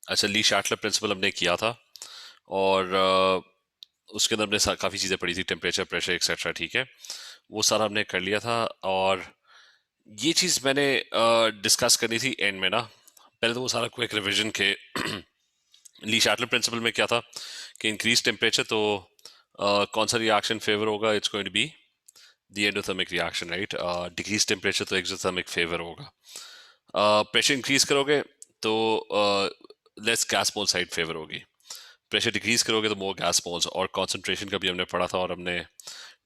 अच्छा, ली शैटलर प्रिंसिपल हमने किया था, और उसके अंदर हमने काफ़ी चीज़ें पढ़ी थी, टेम्परेचर, प्रेशर एक्सेट्रा, ठीक है, वो सारा हमने कर लिया था। और ये चीज़ मैंने डिस्कस करनी थी एंड में ना। पहले तो वो सारा क्विक रिवीजन के ली शैटलर प्रिंसिपल में क्या था कि इंक्रीज टेम्परेचर तो कौन सा रिएक्शन फेवर होगा, it's going to be the endothermic reaction, right. Decrease temperature तो एक्सोथर्मिक फेवर होगा। प्रेशर इंक्रीज करोगे तो less gas mole side favour होगी। प्रेशर डिक्रीज करोगे तो मोर गैस मोल्स। और कॉन्सेंट्रेशन का भी हमने पढ़ा था, और हमने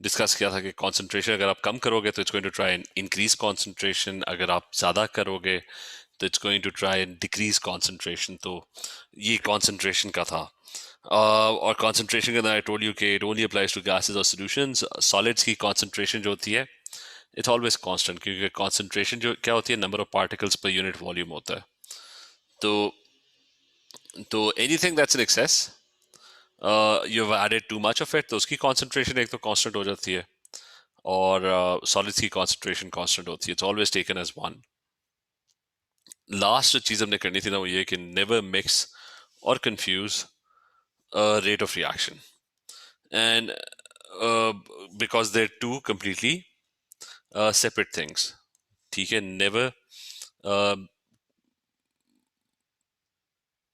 डिस्कस किया था कि कॉन्सेंट्रेशन अगर आप कम करोगे तो it's going to try and increase concentration, अगर आप ज़्यादा करोगे तो it's going to try and decrease concentration. तो ये कॉन्सेंट्रेशन का था। और कॉन्सेंट्रेशन के अंदर आई टोल्ड यू कि it only applies to gases और सॉल्यूशंस। सॉलिड्स की कॉन्सेंट्रेशन जो होती है इट्स ऑलवेज कांस्टेंट, क्योंकि कॉन्सेंट्रेशन जो क्या होती है, number of particles per unit volume होता है। तो anything that's in excess, you have added too much of it, तो उसकी कॉन्सेंट्रेशन एक तो कांस्टेंट हो जाती है, और सॉलिड्स की कॉन्सेंट्रेशन कांस्टेंट होती है। It's always taken as one. Last जो चीज़ हमने करनी थी ना, वो ये कि नेवर मिक्स और confuse rate of reaction, and because they're two completely separate things, ठीक है। never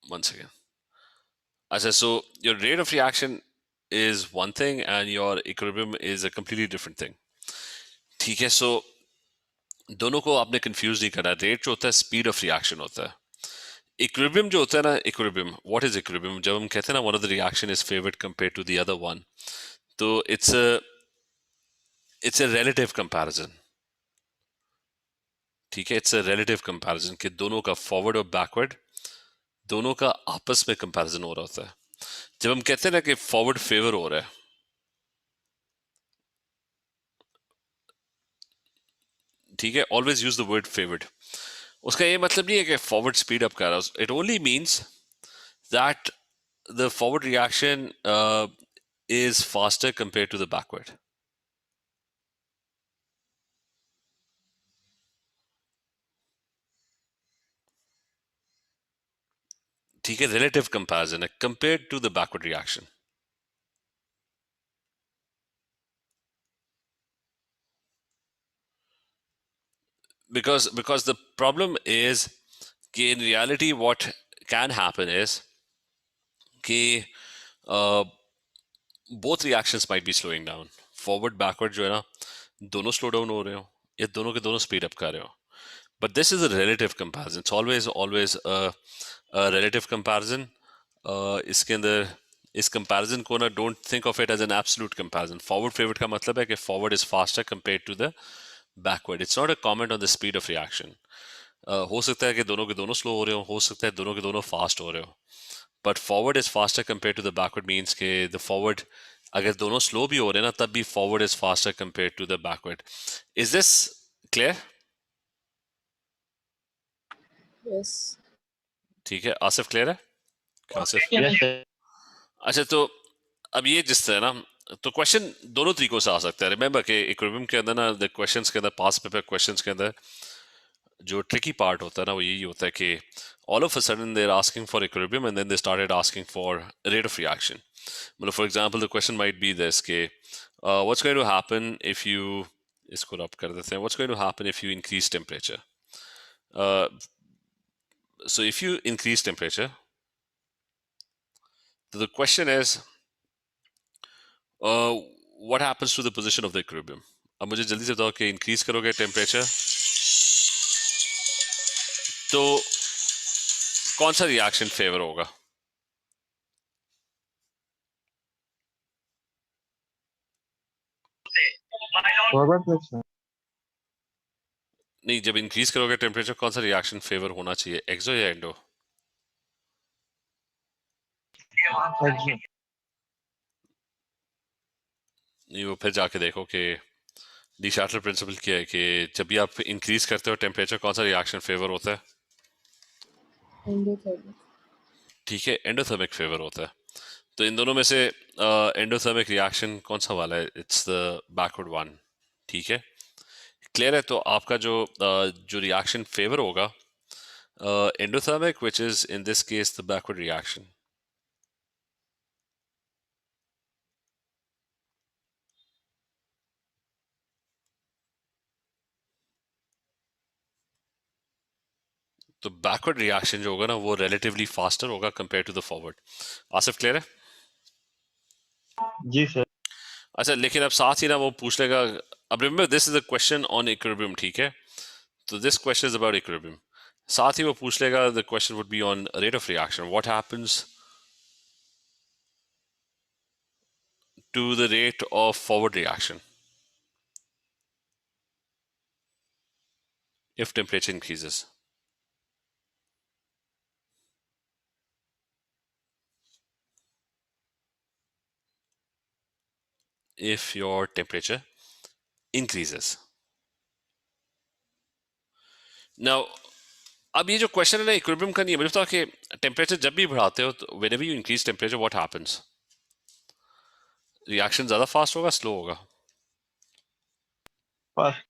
once again, अच्छा, so your rate of reaction is one thing and your equilibrium is a completely different thing, ठीक है। so दोनों को आपने confuse नहीं करना। रेट जो होता है स्पीड ऑफ रिएक्शन होता है। इक्विलिब्रियम जो होता है ना, इक्विलिब्रियम, व्हाट इज इक्विलिब्रियम? जब हम कहते हैं ना one of the reaction is favoured compare to the other one, तो इट्स अ रिलेटिव कंपैरिजन, ठीक है। इट्स अ रिलेटिव कंपैरिजन कि दोनों का फॉरवर्ड और बैकवर्ड, दोनों का आपस में कंपैरिजन हो रहा होता है। जब हम कहते हैं ना कि फॉरवर्ड फेवर हो रहा है, ठीक है, always use the word favoured. उसका ये मतलब नहीं है कि फॉरवर्ड स्पीड अप कर रहा है। It only means that the forward reaction is faster compared to the backward. ठीक है, relative comparison है compared to the backward reaction. Because the problem is कि in reality what can happen is कि both reactions might be slowing down. Forward backward जो है ना, दोनों slow down हो रहे हो या दोनों के दोनों speed up कर रहे हो. But this is a relative comparison. It's always a relative comparison. इसके अंदर इस कंपैरिजन को ना, don't think of it as an absolute comparison. Forward favoured का मतलब है कि forward is faster compare to the backward. It's not a comment on the speed of reaction. हो सकता है कि दोनों के दोनों स्लो हो रहे हो सकता है दोनों के दोनों फास्ट हो रहे हो, but forward is faster compare to the backward means के द फॉरवर्ड, अगर दोनों स्लो भी हो रहे हैं ना, तब भी forward is faster compare to the backward. Is this clear? Yes. ठीक है, आसिफ क्लियर है? Asif, Yes, sir. अच्छा, तो अब ये जिस तरह ना, तो क्वेश्चन दोनों तरीकों से आ सकता है। रिमेंबर कि इक्विलिब्रियम के अंदर ना, द क्वेश्चंस के अंदर, पास पेपर क्वेश्चंस के अंदर जो ट्रिकी पार्ट होता है ना, वो यही होता है कि all of a sudden they are asking for equilibrium and then they started asking for rate of reaction. मतलब for example the question might be this के what's going to happen if you, इसको rub कर देते हैं, what's going to happen if you increase temperature. So if you increase temperature, the question is what happens to the position of the equilibrium? अब मुझे जल्दी से बताओ कि इंक्रीज करोगे टेम्परेचर तो कौन सा रिएक्शन फेवर होगा? Forward question. नहीं, जब इंक्रीज करोगे टेम्परेचर, कौन सा रिएक्शन फेवर होना चाहिए, एक्सो या एंडो? Exo. नहीं, वो फिर जाके देखो कि डी शार्टर प्रिंसिपल क्या है कि जब भी आप इंक्रीज करते हो टेम्परेचर, कौन सा रिएक्शन फेवर होता है? Endothermic. ठीक है, एंडोथर्मिक फेवर होता है। तो इन दोनों में से एंडोथर्मिक रिएक्शन कौन सा वाला है? इट्स द बैकवर्ड वन, ठीक है। क्लियर है? तो आपका जो जो रिएक्शन फेवर होगा Endothermic, which is in this case the backward reaction. तो बैकवर्ड रिएक्शन जो होगा ना वो रिलेटिवली फास्टर होगा compare to the forward. Asif clear है? जी सर. अच्छा, लेकिन अब साथ ही ना वो पूछ लेगा. अब remember this is a question on equilibrium, ठीक है? तो this question is about equilibrium. साथ ही वो पूछ लेगा, the question would be on rate of reaction. What happens to the rate of forward reaction if temperature increases? If your temperature increases. Now, अब ये जो क्वेश्चन है ना इक्विलिब्रियम का नहीं है. मुझे बताओ कि टेम्परेचर जब भी बढ़ाते हो तो whenever you increase temperature what happens? Reaction ज्यादा फास्ट होगा, स्लो होगा? फास्ट.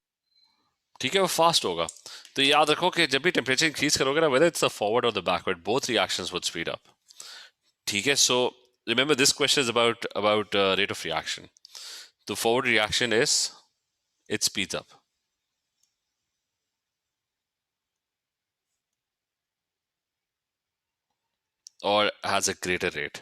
ठीक है, वो फास्ट होगा. तो याद रखो कि जब भी टेम्परेचर इंक्रीज करोगे ना, वेदर इट्स द फॉरवर्ड और the backward, both reactions would speed up. ठीक है, so remember this question is about rate of reaction. तो forward reaction is it speeds up और हैज अ ग्रेटर रेट.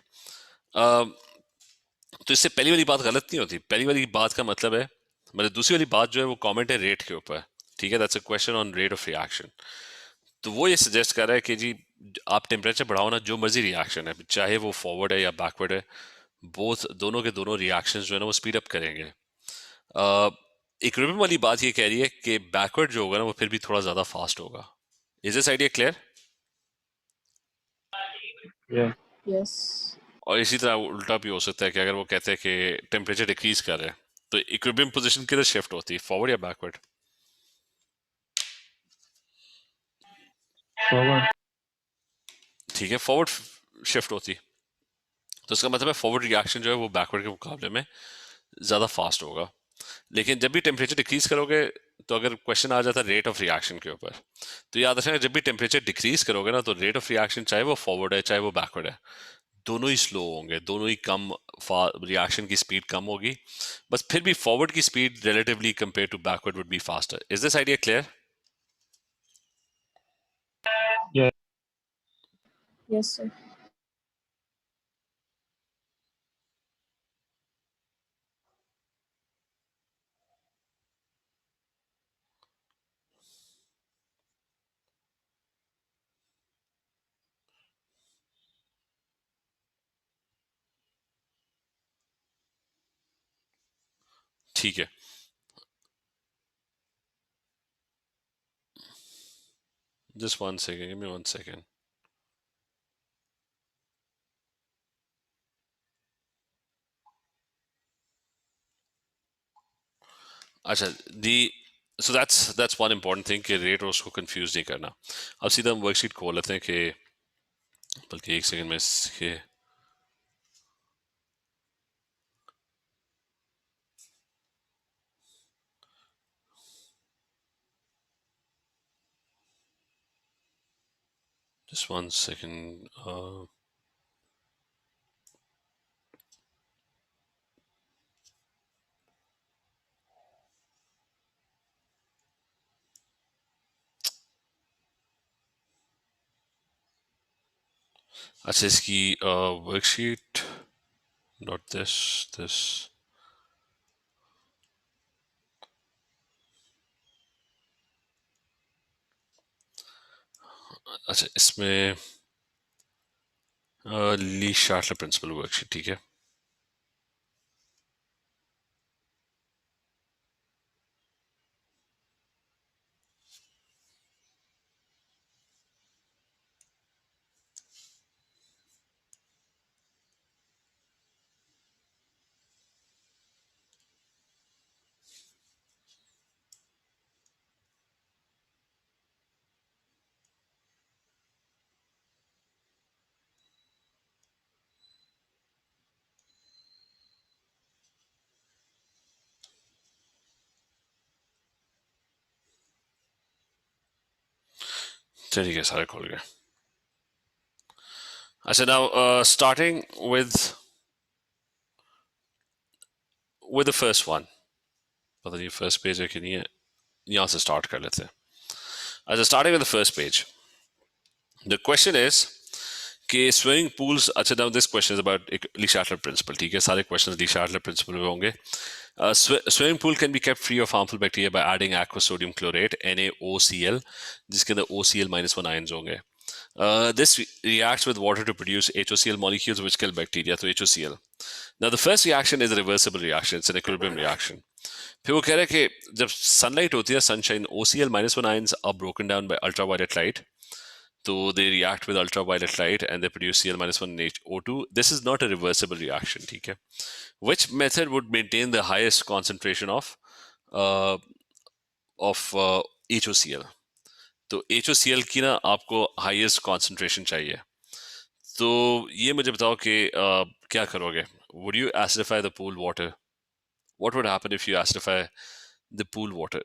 तो इससे पहली वाली बात गलत नहीं होती. पहली वाली बात का मतलब है, मतलब दूसरी वाली बात जो है वो कमेंट है रेट के ऊपर. ठीक है, that's a question on rate of reaction. तो वो ये सजेस्ट कर रहा है कि जी आप टेम्परेचर बढ़ाओ ना, जो मर्जी रिएक्शन है, चाहे वो फॉरवर्ड है या बैकवर्ड है, बोथ दोनों के दोनों रिएक्शंस जो है ना वो स्पीड अप करेंगे. इक्विलिब्रियम वाली बात ये कह रही है कि बैकवर्ड जो होगा ना वो फिर भी थोड़ा ज्यादा फास्ट होगा. Is this idea clear? Yeah. Yes. और इसी तरह उल्टा भी हो सकता है कि अगर वो कहते हैं कि टेम्परेचर डिक्रीज कर रहे हैं तो इक्विलिब्रियम पोजीशन किधर शिफ्ट होती है, फॉरवर्ड या बैकवर्ड? फॉरवर्ड. ठीक है, फॉरवर्ड शिफ्ट होती. तो इसका मतलब है फॉरवर्ड रिएक्शन जो है वो बैकवर्ड के मुकाबले में ज़्यादा फास्ट होगा. लेकिन जब भी टेम्परेचर डिक्रीज करोगे, तो अगर क्वेश्चन आ जाता है रेट ऑफ रिएक्शन के ऊपर, तो याद रखना जब भी टेम्परेचर डिक्रीज करोगे ना तो रेट ऑफ रिएक्शन चाहे वो फॉरवर्ड है चाहे वो बैकवर्ड है, दोनों ही स्लो होंगे, दोनों ही कम, रिएक्शन की स्पीड कम होगी. बस फिर भी फॉरवर्ड की speed relatively compare to backward would be faster. Is this idea clear? Yeah. Yes, sir. ठीक है. Just 1 second, give me 1 second. अच्छा, दी so that's one important thing कि रेट और उसको कंफ्यूज नहीं करना. अब सीधा हम वर्कशीट खोल लेते हैं कि, बल्कि 1 सेकंड में इसके, just 1 second. अच्छा, इसकी वर्कशीट, नॉट दिस. अच्छा, इसमें ली शार्टलर प्रिंसिपल वर्कशीट, ठीक है. चलिए सारे खोल गए. अच्छा, now starting with the first one. पता नहीं फर्स्ट पेज है कि नहीं है, यहाँ से स्टार्ट कर लेते हैं. अच्छा, starting with the first page. The question is कि स्विमिंग पूल्स. अच्छा, now this question is about Le Chatelier principle. ठीक है, सारे क्वेश्चंस ली शार्टलर प्रिंसिपल में होंगे. Swimming pool can be kept free of harmful bacteria by adding aqueous sodium chlorate NaOCl, जिसके अंदर OCl-1 ions होंगे. This reacts with water to produce HOCl molecules which kill bacteria, so HOCl. Now the first reaction is a reversible reaction, it's an equilibrium reaction. फिर वो कह रहे हैं कि जब sunlight होती है, sunshine, OCl-1 ions are broken down by ultraviolet light. So they react with ultraviolet light and they produce Cl-1 O2. This is not a reversible reaction. ठीक है? Which method would maintain the highest concentration of HOCl? तो HOCl की ना आपको highest concentration चाहिए. तो ये मुझे बताओ कि क्या करोगे? Would you acidify the pool water? What would happen if you acidify the pool water?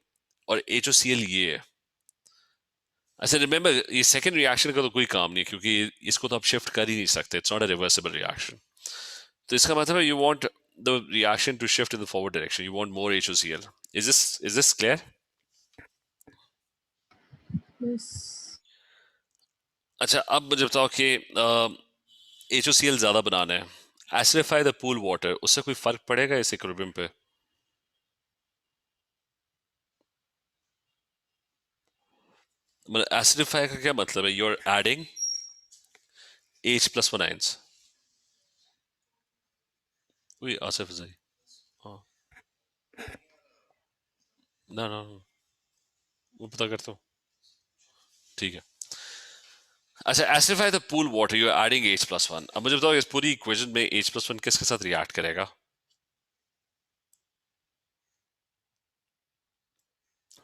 और HOCl ये है. अच्छा, रिमेंबर ये सेकंड रिएक्शन का तो कोई काम नहीं है क्योंकि इसको तो आप शिफ्ट कर ही नहीं सकते. It's not a reversible reaction. तो इसका मतलब है you want the reaction to shift in the forward direction. You want more HOCl. Is this clear? Yes. अच्छा, अब मुझे बताओ कि HOCl ज्यादा बनाना है, एसिडिफाई द पूल वाटर, उससे कोई फर्क पड़ेगा इस इक्विलिब्रियम पे? मतलब एसिडिफाई का क्या मतलब है? You are adding H+1 ions. वही आसिफ जई. हाँ, ना वो पता करता हूँ. ठीक है. अच्छा, acidify the pool water, you are adding H+1. अब मुझे बताओ इस पूरी इक्वेशन में H+1 किसके साथ रिएक्ट करेगा?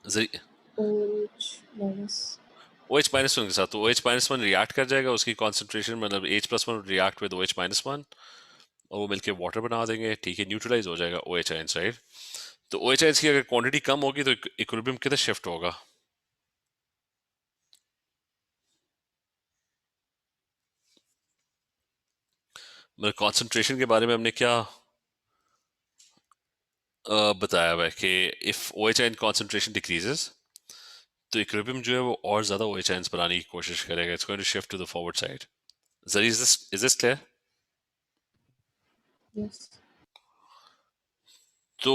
OH minus. OH-1 के साथ. तो OH-1 रिएक्ट कर जाएगा, उसकी कॉन्सेंट्रेशन मतलब H+1 रिएक्ट विद OH-1 और वो मिलके वाटर बना देंगे. ठीक है, न्यूट्रलाइज हो जाएगा OH आयंस, राइट? तो OH आयंस की अगर क्वांटिटी कम होगी तो इक्विलिब्रियम किधर शिफ्ट होगा? मतलब कॉन्सेंट्रेशन के बारे में हमने क्या बताया हुआ है कि if OH ion concentration decreases तो इक्विलिब्रियम जो है वो और ज्यादा OH आयंस बनाने की कोशिश करेगा. It's going to shift to the forward side. जरी, इज दिस क्लियर? Yes. तो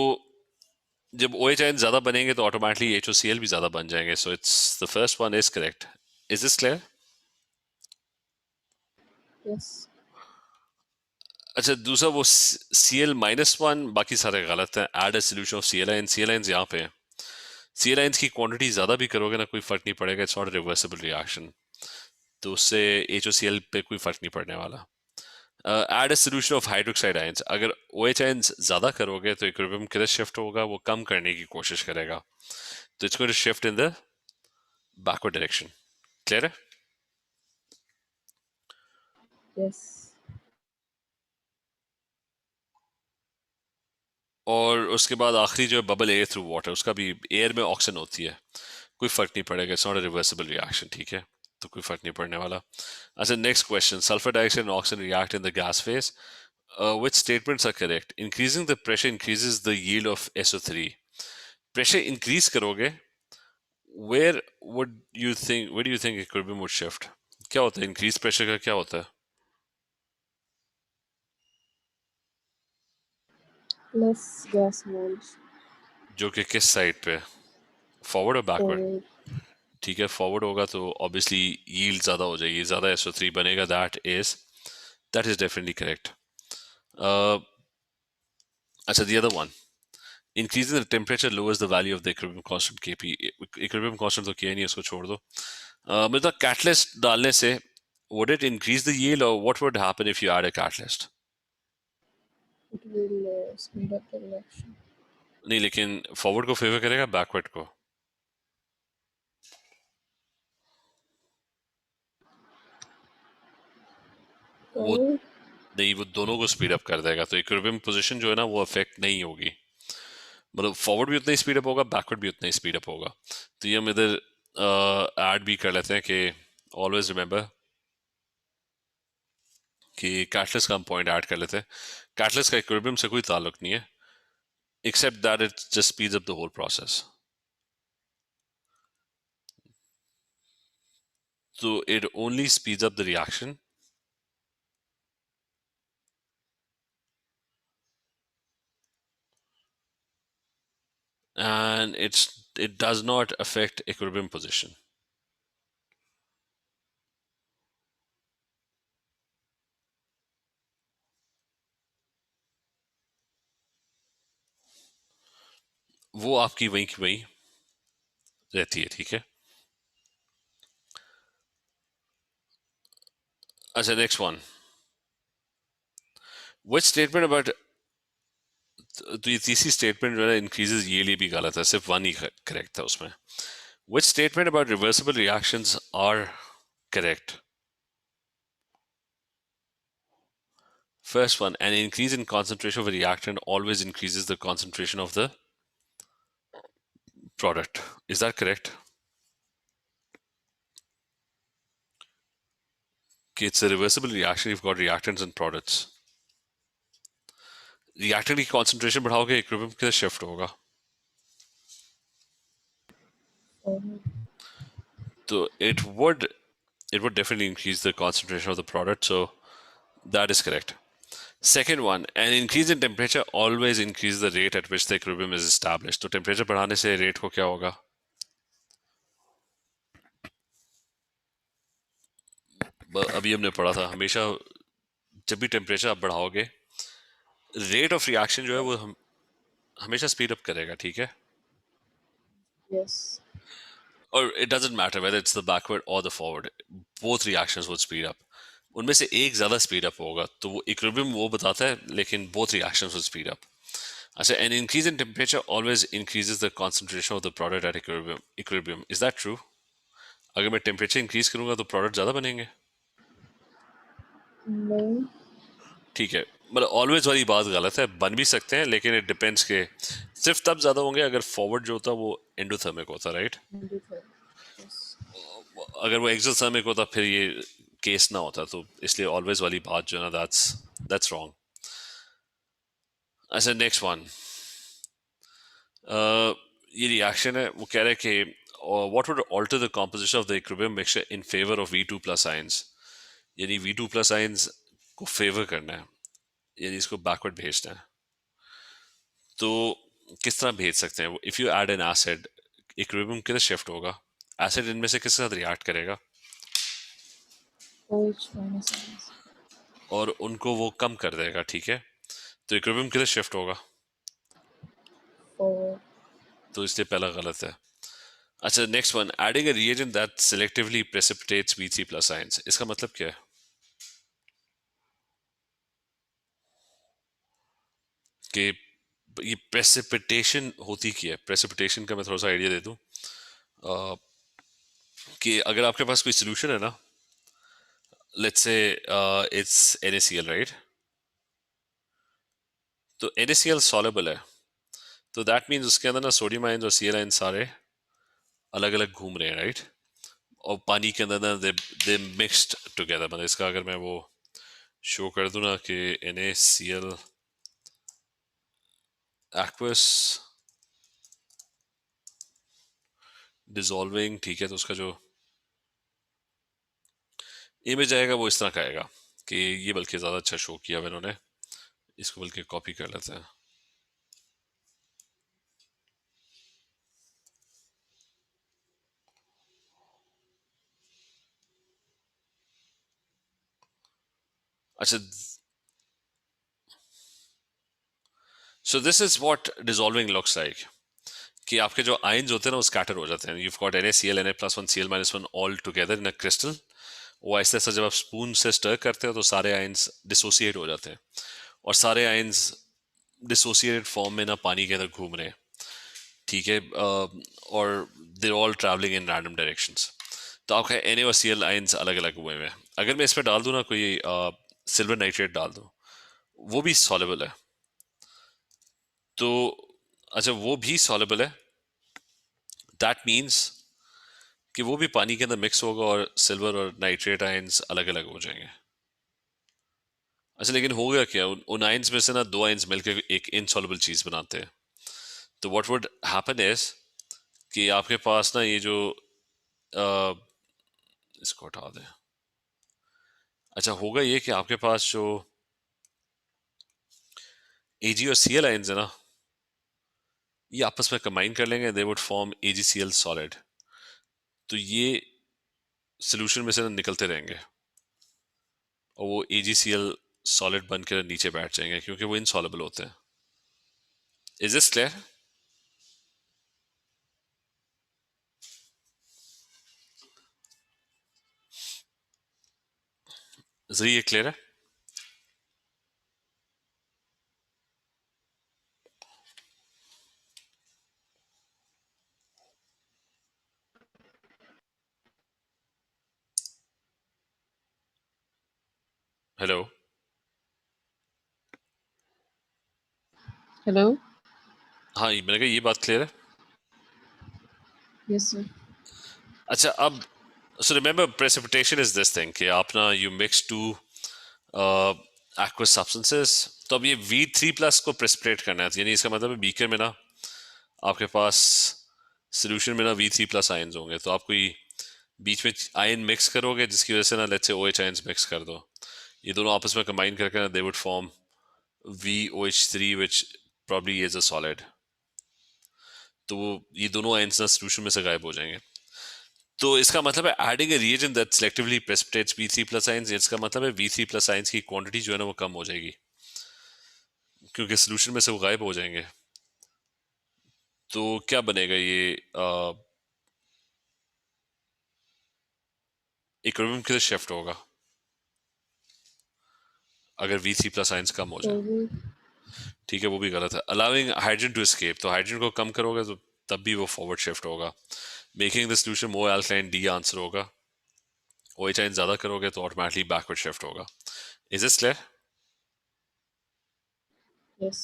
जब OH आयन ज्यादा बनेंगे तो ऑटोमेटिकली HOCl भी ज्यादा बन जाएंगे. So it's the first one is correct. Is this clear? Yes. अच्छा, दूसरा वो Cl-1, बाकी सारे गलत हैं. Add a solution of Cl ion. Cl ions यहाँ पे हैं. Cl आयंस की क्वांटिटी ज्यादा भी करोगे ना कोई फर्क नहीं पड़ेगा. इट्स नॉट रिवर्सिबल रिएक्शन, तो उससे HOCl पे कोई फर्क नहीं पड़ने वाला. Add a solution of hydroxide ions. अगर OH आयंस ज्यादा करोगे तो इक्विलिब्रियम किधर शिफ्ट होगा? वो कम करने की कोशिश करेगा. तो it's going to shift in the backward direction. Clear है? Yes. और उसके बाद आखिरी जो है बबल एयर थ्रू वाटर, उसका भी एयर में ऑक्सीजन होती है, कोई फर्क नहीं पड़ेगा. It's not a reversible reaction. ठीक है, तो कोई फर्क नहीं पड़ने वाला. अच्छा, next question. Sulphur dioxide and oxygen react in the gas phase. Which statements are correct? Increasing the pressure increases the yield of SO3. Pressure increase करोगे, where where do you think equilibrium would shift? क्या होता है increase pressure का? क्या होता है? Less gas moles. जो कि किस साइड पे? फॉरवर्ड और बैकवर्ड? Forward. ठीक है, फॉरवर्ड होगा तो ऑब्वियसली यील्ड ज्यादा हो जाएगी, ज्यादा SO3 बनेगा. That is definitely correct. अच्छा, the other one. Increasing the temperature lowers the value of the equilibrium constant Kp. Equilibrium constant तो किया ही नहीं, उसको छोड़ दो. मतलब कैटलिस्ट डालने से would it increase the yield or what would happen if you add a catalyst? It will speed up the reaction. नहीं, लेकिन फॉरवर्ड को फेवर करेगा बैकवर्ड को? वो Forward. नहीं, वो दोनों को स्पीड अप कर देगा. तो इक्विलिब्रियम पोजीशन जो है ना वो अफेक्ट नहीं होगी. मतलब फॉरवर्ड भी उतना ही स्पीड अप होगा, बैकवर्ड भी उतना ही स्पीड अप होगा. तो ये हम इधर ऐड भी कर लेते हैं कि ऑलवेज रिमेंबर कि कैटलिस्ट का हम पॉइंट ऐड कर लेते हैं. कैटलिस्ट का इक्विलिब्रियम से कोई ताल्लुक नहीं है, except that it just speeds up the whole process. So it only speeds up the reaction, and it does not affect equilibrium position. वो आपकी वहीं की वहीं रहती है, ठीक है. अच्छा, next one. Which statement about, तो ये तीसरी स्टेटमेंट जो है इंक्रीजेस, ये लिए भी गलत है, सिर्फ वन ही करेक्ट था उसमें. Which statement about reversible reactions are correct? First one, an increase in concentration of a reactant always increases the concentration of the product. Is that correct? Okay, it's a reversible reaction. You've got reactants and products. Reactant की concentration बढ़ाओगे, equilibrium किधर shift होगा? forward. तो it would definitely increase the concentration of the product, so that is correct. Second one, an increase in temperature always increases the rate at which the equilibrium is established. तो temperature बढ़ाने से rate को क्या होगा? अभी हमने पढ़ा था, हमेशा जब भी टेम्परेचर आप बढ़ाओगे, रेट ऑफ रिएक्शन जो है वो हमेशा स्पीड अप करेगा, ठीक है. Yes. Or it doesn't matter whether it's the backward or the forward, both reactions would speed up. उनमें से एक ज्यादा स्पीड अप होगा, तो वो इक्विलिब्रियम वो बताता है, लेकिन both reactions would speed up. अच्छा, an increase in temperature always increases the concentration of the product at equilibrium. Is that true? अगर मैं टेम्परेचर इंक्रीज करूंगा तो प्रोडक्ट ज्यादा बनेंगे? No. ठीक है, मतलब ऑलवेज वाली बात गलत है. बन भी सकते हैं, लेकिन इट डिपेंड्स के सिर्फ तब ज्यादा होंगे अगर फॉरवर्ड जो होता है वो एंडोथर्मिक होता, राइट. Neutral. Yes. अगर वो एक्सोथर्मिक होता फिर ये केस ना होता, तो इसलिए ऑलवेज वाली बात जो है ना, दैट्स रॉन्ग. अच्छा, नेक्स्ट वन. ये रिएक्शन है, वो कह रहे हैं कि what would alter the composition of the equilibrium mixture in favour of V2 plus ions. यानी V2 प्लस आयंस को फेवर करना है, यानी इसको बैकवर्ड भेजना है. तो किस तरह भेज सकते हैं? If you add N acid, equilibrium किधर शिफ्ट होगा? एसिड इनमें से किसके साथ रिएक्ट करेगा OH minus ions. और उनको वो कम कर देगा, ठीक है. तो इक्विलिब्रियम किधर शिफ्ट होगा? Forward. तो इसलिए पहला गलत है. अच्छा, next one, adding a reagent that selectively precipitates V3 plus ions. इसका मतलब क्या है? कि ये प्रेसिपिटेशन होती क्या है? प्रेसिपिटेशन का मैं थोड़ा सा आइडिया दे दूं. कि अगर आपके पास कोई सोल्यूशन है ना, let's say it's NaCl, right. तो NaCl सॉलेबल है, तो दैट मीन्स उसके अंदर ना सोडियम आयंस और Cl आयंस सारे अलग अलग घूम रहे हैं, राइट. और पानी के अंदर ना दे मिक्स्ड टुगेदर. मतलब इसका अगर मैं वो शो कर दूं ना कि NaCl aqueous डिजॉल्विंग, ठीक है, तो उसका जो इमेज आएगा वो इस तरह का आएगा. कि ये बल्कि ज़्यादा अच्छा शो किया मैंने, इसको बल्कि कॉपी कर लेते हैं. अच्छा, so this is what dissolving looks like. कि आपके जो आयंस होते हैं ना वो स्कैटर हो जाते हैं. You got NaCl Na+1 Cl-1 all together in a crystal. वो ऐसे ऐसे जब आप स्पून से स्टर करते हो तो सारे आयंस डिसोसिएट हो जाते हैं, और सारे आयंस डिसोसिएटेड फॉर्म में ना पानी के अंदर घूम रहे हैं, ठीक है. और they all travelling in random directions. तो आपका Na और Cl आयंस अलग अलग हुए हुए हैं. अगर मैं इस पर डाल दूं ना कोई सिल्वर नाइट्रेट डाल दूं, वो भी सॉलेबल है. तो अच्छा, वो भी सॉलेबल है. दैट मीन्स कि वो भी पानी के अंदर मिक्स होगा और सिल्वर और नाइट्रेट आयंस अलग अलग हो जाएंगे। अच्छा, लेकिन हो गया क्या, उन आयंस में से ना दो आयंस मिलकर एक इनसॉल्युबल चीज बनाते हैं। तो व्हाट वुड हैपन इज कि आपके पास ना ये जो अ, इसको हटा दें। अच्छा, होगा ये कि आपके पास जो एजी और सीएल आयंस है ना, ये आपस में कंबाइन कर लेंगे, they would form A G C L solid. तो ये सोल्यूशन में से ना निकलते रहेंगे और वो एजीसीएल सॉलिड बनकर नीचे बैठ जाएंगे क्योंकि वो इनसॉल्युबल होते हैं। Is this clear? ये क्लियर है? हेलो? Hello? हाँ, मैंने कहा ये बात क्लियर है। Yes, sir. अच्छा, अब so remember precipitation is this thing कि आप ना you mix two aqueous substances। तो अब ये V3 प्लस को प्रेसिपिटेट करना है, यानी इसका मतलब है बीकर में ना आपके पास सोल्यूशन में ना V3 प्लस आयंस होंगे। तो आप कोई बीच में आयन मिक्स करोगे जिसकी वजह से ना let's say OH ions mix कर दो, ये दोनों आपस में कंबाइन करके ना दे would form VOH3 which probably is a solid। तो ये दोनों आयंस ना सोल्यूशन में से गायब हो जाएंगे। तो इसका मतलब है adding A reagent that selectively precipitates V3 plus ions, इसका मतलब है V3 प्लस आयंस की क्वांटिटी जो है ना वो कम हो जाएगी क्योंकि सोल्यूशन में से वो गायब हो जाएंगे। तो क्या बनेगा, ये इक्विलिब्रियम की तरफ शिफ्ट होगा अगर V3 प्लस आयंस कम हो जाए। Forward. ठीक है, वो भी गलत है। अलाउिंग हाइड्रोजन टू एस्केप, तो हाइड्रोजन को कम करोगे तो तब भी वो फॉरवर्ड शिफ्ट होगा। Making the solution more alkaline, D answer होगा। OH आयन ज्यादा करोगे तो ऑटोमेटिकली बैकवर्ड शिफ्ट होगा। Is this clear? Yes.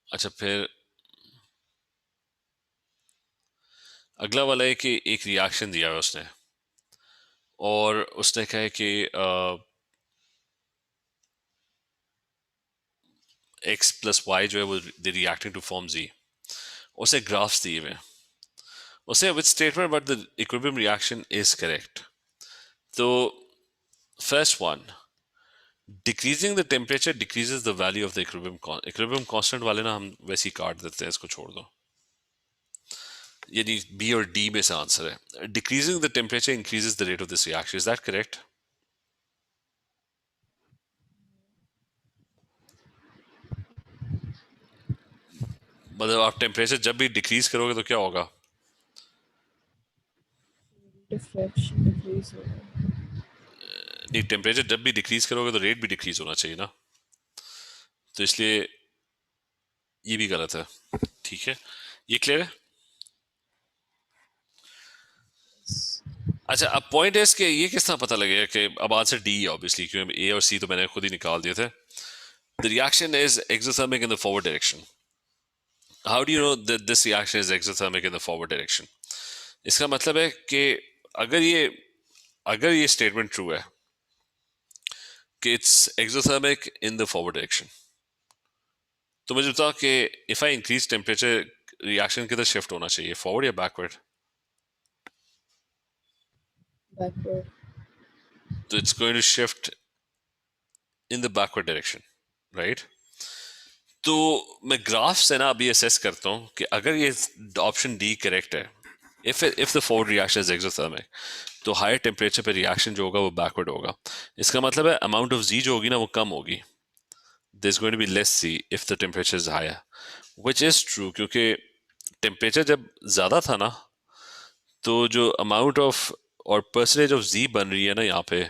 अच्छा, फिर अगला वाला है कि एक रिएक्शन दिया है उसने और उसने कहा है कि एक्स प्लस वाई जो है वो they reacting to form G. उसे ग्राफ्स दिए हुए हैं, उसे with statement but the equilibrium reaction is correct. तो first one, decreasing the temperature decreases the value of the equilibrium constant वाले ना हम वैसे ही काट देते हैं, इसको छोड़ दो। यानी बी और डी में से आंसर है। Decreasing the temperature increases the rate of this reaction, is that correct? मतलब आप टेम्परेचर जब भी डिक्रीज करोगे तो क्या होगा? Diffraction decrease होगा. नहीं, टेम्परेचर जब भी डिक्रीज करोगे तो रेट भी डिक्रीज होना चाहिए ना, तो इसलिए ये भी गलत है। ठीक है, ये क्लियर है? अच्छा, अब पॉइंट है कि ये किस तरह पता लगेगा कि अब आंसर डी है ऑब्वियसली, क्योंकि ए और सी तो मैंने खुद ही निकाल दिए थे। The reaction is exothermic in the forward direction. How do you know that this reaction is exothermic in the forward direction? इसका मतलब है कि अगर ये अगर ये स्टेटमेंट ट्रू है कि it's exothermic in the forward direction, तो मुझे बताओ कि if I increase temperature reaction किधर शिफ्ट होना चाहिए, फॉरवर्ड या बैकवर्ड? Backward. तो it's going to shift in the backward direction, right? तो मैं ग्राफ से ना अभी असेस करता हूँ कि अगर ये ऑप्शन डी करेक्ट है, if the forward reaction is exothermic, तो हायर टेम्परेचर पे रिएक्शन जो होगा वो बैकवर्ड होगा। इसका मतलब है अमाउंट ऑफ जी जो होगी ना वो कम होगी, there is going to be less C if the temperature is higher, which is true क्योंकि टेम्परेचर जब ज्यादा था ना तो जो अमाउंट ऑफ और परसेंटेज ऑफ जी बन रही है ना यहाँ पे,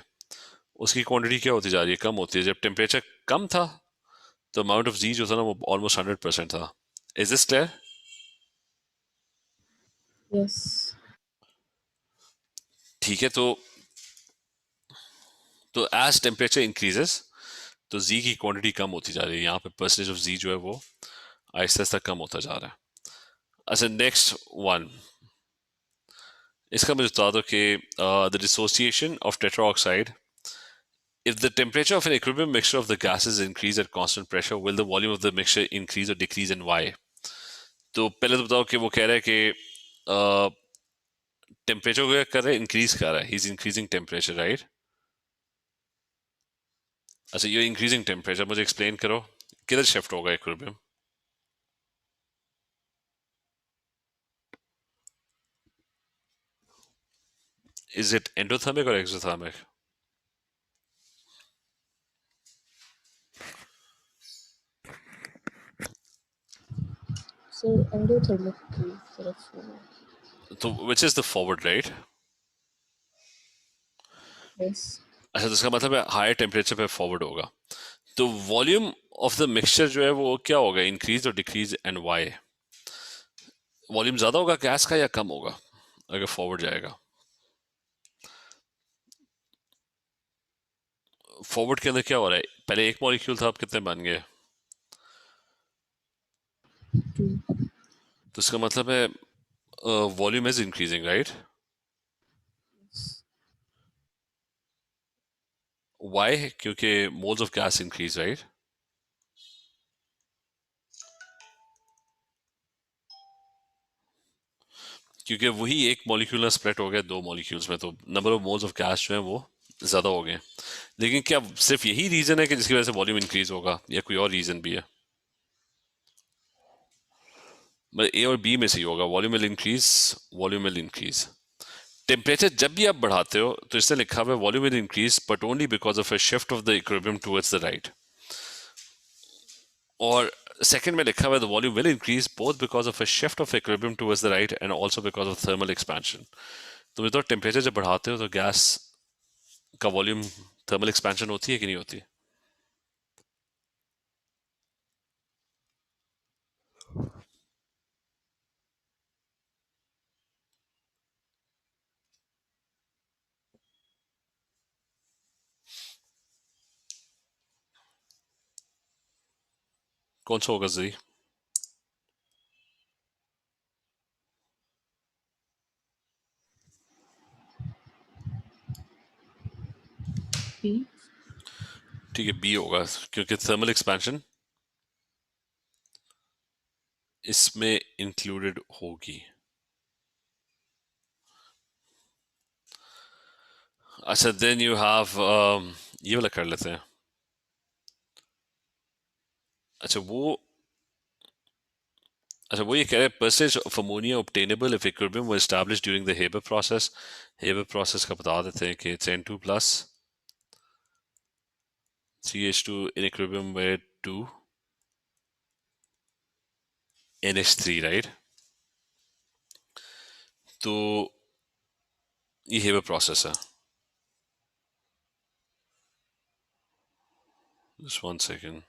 उसकी क्वांटिटी क्या होती जा रही है, कम होती है। जब टेम्परेचर कम था तो अमाउंट ऑफ जी जो था ना वो ऑलमोस्ट 100% था। Is this clear? Yes. ठीक है, तो एज टेम्परेचर इंक्रीजेस तो जी की क्वांटिटी कम होती जा रही है, यहाँ पे परसेंटेज ऑफ जी जो है वो आहिस्ता आहिस्ता कम होता जा रहा है। अच्छा, नेक्स्ट वन, इसका मुझे बता दो कि the dissociation of tetroxide, if the temperature of an equilibrium mixture of the gases increase at constant pressure, will the volume of the mixture increase or decrease and why? तो पहले तो बताओ कि वो कह रहा है कि टेम्परेचर को क्या कर रहा है, इंक्रीज कर रहा है, he is increasing temperature, right? अच्छा, ये इंक्रीजिंग टेम्परेचर मुझे एक्सप्लेन करो, किधर शिफ्ट होगा इक्विलिब्रियम? इज इट एंडोथर्मिक और एक्सोथर्मिक? So endothermic की तरफ होगा. तो which is the forward, right? Yes. अच्छा, तो इसका मतलब है हायर टेम्परेचर पे फॉरवर्ड होगा. तो वॉल्यूम ऑफ द मिक्सचर जो है वो क्या होगा, इंक्रीज और डिक्रीज, एंड वाई? वॉल्यूम ज्यादा होगा गैस का या कम होगा अगर फॉरवर्ड जाएगा? फॉरवर्ड के अंदर क्या हो रहा है, पहले एक मॉलिक्यूल था, अब कितने बन गए? 2. तो इसका मतलब है volume is increasing, right? Why? क्योंकि moles of gas increase, right? क्योंकि वही एक मॉलिक्यूल ना स्प्लिट हो गया दो मॉलिक्यूल्स में, तो number of moles of gas जो है वो ज्यादा हो गए. लेकिन क्या सिर्फ यही रीजन है कि जिसकी वजह से वॉल्यूम इंक्रीज होगा, या कोई और रीजन भी है? मतलब ए और बी में से ही होगा, volume will increase, volume will increase. Temperature जब भी आप बढ़ाते हो तो इससे लिखा हुआ है volume will increase but only because of a shift of the equilibrium towards the right. और सेकंड में लिखा हुआ है the volume will increase both because of a shift of equilibrium towards the right and also because of thermal expansion. तो मुझे तो temperature जब बढ़ाते हो तो गैस का वॉल्यूम थर्मल एक्सपेंशन होती है कि नहीं होती? कौन सा होगा जी? B. ठीक है, बी होगा, क्योंकि थर्मल एक्सपेंशन इसमें इंक्लूडेड होगी. अच्छा, देन यू हैव ये वाला कर लेते हैं. अच्छा वो ये कह रहे हैं percentage of ammonia obtainable if equilibrium was established during the Haber process. Haber process का बता देते हैं कि it's N2 plus CH2 in equilibrium with 2 NH3, right? तो ये Haber process है. Just one second.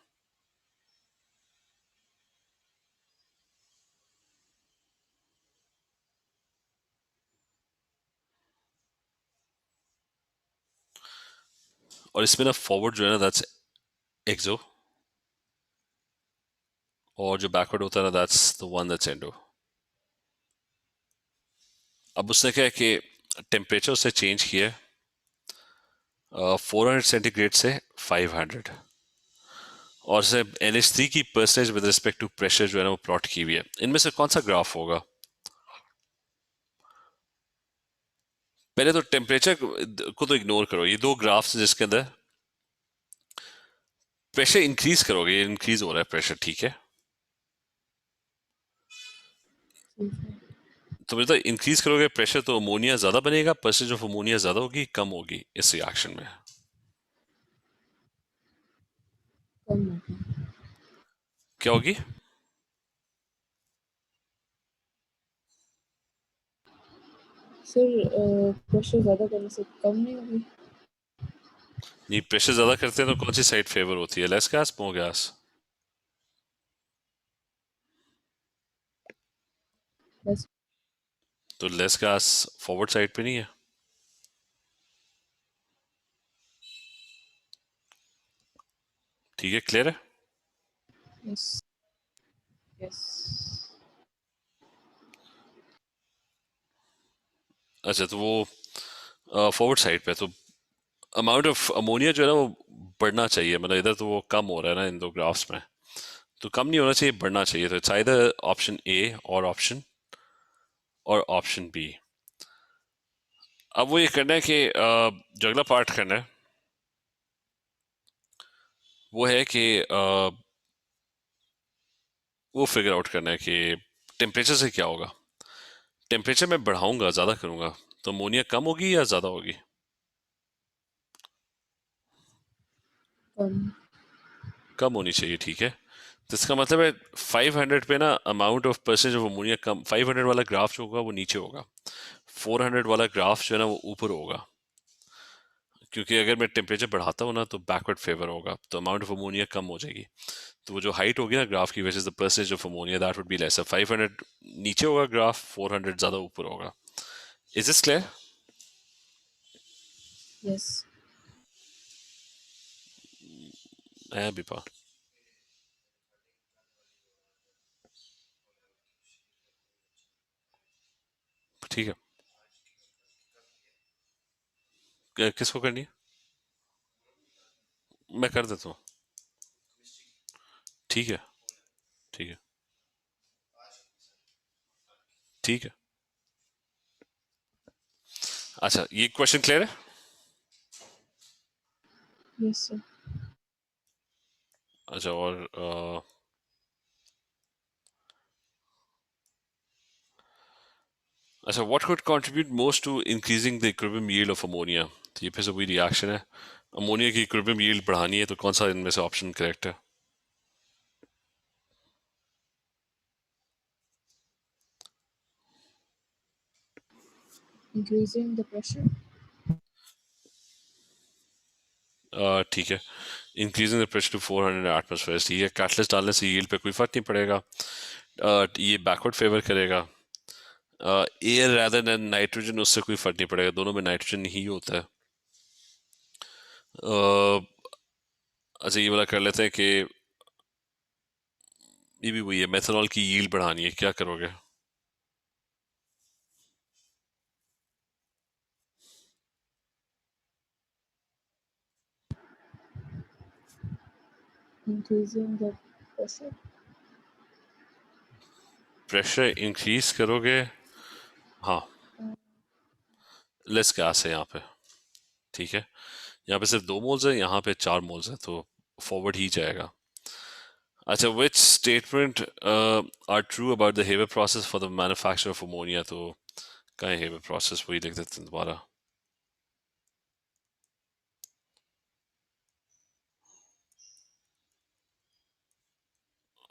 और इसमें ना फॉरवर्ड जो है ना दैट्स एक्सो, और जो बैकवर्ड होता है ना that's the one that's endo. अब उसने क्या है कि टेम्परेचर उससे चेंज किया है 400 सेंटीग्रेड से 500, और से NH3 की percentage with respect to pressure जो है ना वो प्लॉट की हुई है. इनमें से कौन सा ग्राफ होगा? पहले तो टेम्परेचर को तो इग्नोर करो, ये दो ग्राफ्स जिसके अंदर प्रेशर इंक्रीज करोगे, ये इंक्रीज हो रहा है प्रेशर, ठीक है? तो मतलब इंक्रीज करोगे प्रेशर तो अमोनिया ज्यादा बनेगा, परसेंटेज ऑफ अमोनिया ज्यादा होगी कम होगी इस रिएक्शन में? कम होगा. क्या होगी? सर प्रेशर ज़्यादा करने से कम नहीं होगी. नहीं, प्रेशर ज्यादा करते हैं तो कौन सी साइड फेवर होती है, लेस गैस मोर गैस? बस. तो लेस गैस फॉरवर्ड साइड पे नहीं है. ठीक है, क्लियर है? यस. यस. अच्छा, तो वो फॉरवर्ड साइड पे, तो अमाउंट ऑफ अमोनिया जो है ना वो बढ़ना चाहिए, मतलब इधर तो वो कम हो रहा है ना इन दो ग्राफ्स में, तो कम नहीं होना चाहिए, बढ़ना चाहिए। तो इट्स आइदर ऑप्शन ए और ऑप्शन बी। अब वो ये करना है कि जो अगला पार्ट करना है वो है कि वो फिगर आउट करना है कि टेम्परेचर से क्या होगा। टेम्परेचर मैं बढ़ाऊंगा, ज़्यादा करूंगा, तो अमोनिया कम होगी या ज़्यादा होगी? Um, कम होनी चाहिए, ठीक है। तो इसका मतलब है 500 पे ना amount of percentage of ammonia कम, 500 वाला ग्राफ जो होगा वो नीचे होगा, 400 वाला ग्राफ जो है ना वो ऊपर होगा, क्योंकि अगर मैं टेम्परेचर बढ़ाता हूँ ना तो बैकवर्ड फेवर होगा, तो अमाउंट ऑफ अमोनिया कम हो जाएगी। तो वो जो हाइट होगी ना ग्राफ की, which is the percentage of ammonia, that would be less. 500 नीचे होगा ग्राफ, 400 ज्यादा ऊपर होगा। Is this clear? yes. है बिपा? ठीक है, किसको करनी है? मैं कर देता हूँ। ठीक है, ठीक है, ठीक है। अच्छा, ये क्वेश्चन क्लियर है? Yes, sir. अच्छा, और अच्छा, what could contribute most to increasing the equilibrium yield of ammonia? तो ये फिर से वही रिएक्शन है, अमोनिया की इक्विलिब्रियम यील्ड बढ़ानी है, तो कौन सा इनमें से ऑप्शन करेक्ट है? Increasing the pressure. ठीक है, increasing the pressure to 400 atmosphere, ठीक है। कैटलिस्ट डालने से यील्ड पे कोई फर्क नहीं पड़ेगा। ये बैकवर्ड फेवर करेगा। एयर रैदर देन नाइट्रोजन, उससे कोई फर्क नहीं पड़ेगा, दोनों में नाइट्रोजन ही होता है। अच्छा, ये वाला कर लेते हैं कि ये भी वही है, मेथनॉल की यील्ड बढ़ानी है, क्या करोगे? Increasing the pressure. Pressure increase करोगे, हाँ। लेस गैस है यहाँ पे, ठीक है। यहाँ पे सिर्फ 2 मोल्स है, यहाँ पे 4 मोल्स है, तो फॉरवर्ड ही जाएगा। अच्छा, which statement are true about the Haber process for the manufacture of ammonia? तो कहाँ है हेवर प्रोसेस, वही लिख देते हैं दोबारा।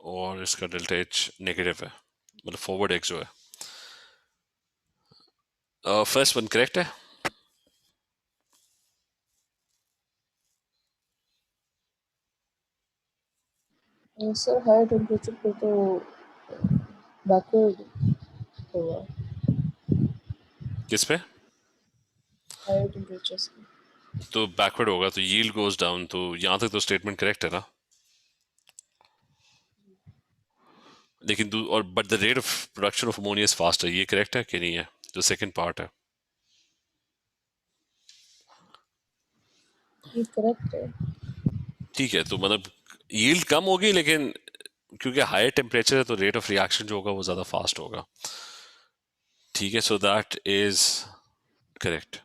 और इसका डेल्टा एच नेगेटिव है, मतलब फॉरवर्ड एक्स जो है। फर्स्ट वन करेक्ट है। Sir, higher temperature पे तो backward होगा, किस पे? higher temperatures पे. तो बैकवर्ड होगा, तो यील्ड गोज डाउन, तो यहाँ तक तो स्टेटमेंट करेक्ट है ना। लेकिन और but the rate of production of ammonia is faster, ये करेक्ट है कि नहीं है, जो सेकंड पार्ट है? ये correct है. ठीक है, तो मतलब यील्ड कम होगी, लेकिन क्योंकि हायर टेम्परेचर है तो रेट ऑफ रिएक्शन जो होगा वो ज़्यादा फास्ट होगा, ठीक है। So that is correct.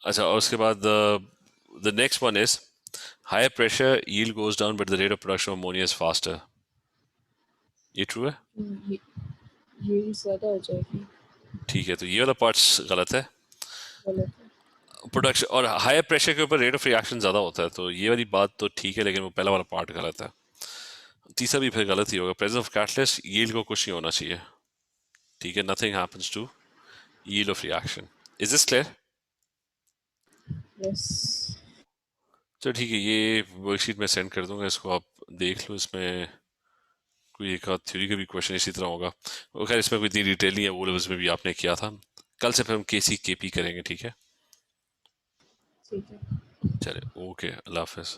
अच्छा, और उसके बाद the next one is higher pressure yield goes down but the rate of production of ammonia is faster, ये ट्रू है? ये ये ज़्यादा हो जाएगी. ठीक है, तो ये वाला पार्ट गलत है। गलत है. प्रोडक्शन और हायर प्रेशर के ऊपर रेट ऑफ रिएक्शन ज़्यादा होता है, तो ये वाली बात तो ठीक है, लेकिन वो पहला वाला पार्ट गलत है। तीसरा भी फिर गलत ही होगा, प्रेजेंस ऑफ कैटलिस्ट यील्ड को कुछ नहीं होना चाहिए, ठीक है। Nothing happens to yield of reaction. Is this clear? Yes. तो ठीक है, ये वर्कशीट में सेंड कर दूंगा, इसको आप देख लो। इसमें कोई एक थ्योरी का भी क्वेश्चन इसी तरह होगा, वो खैर इसमें कोई इतनी डिटेल नहीं है, वो लेवल्स में भी आपने किया था। कल से फिर हम केसी केपी करेंगे, ठीक है। ठीक है. चले, ओके, अल्लाह हाफिज़।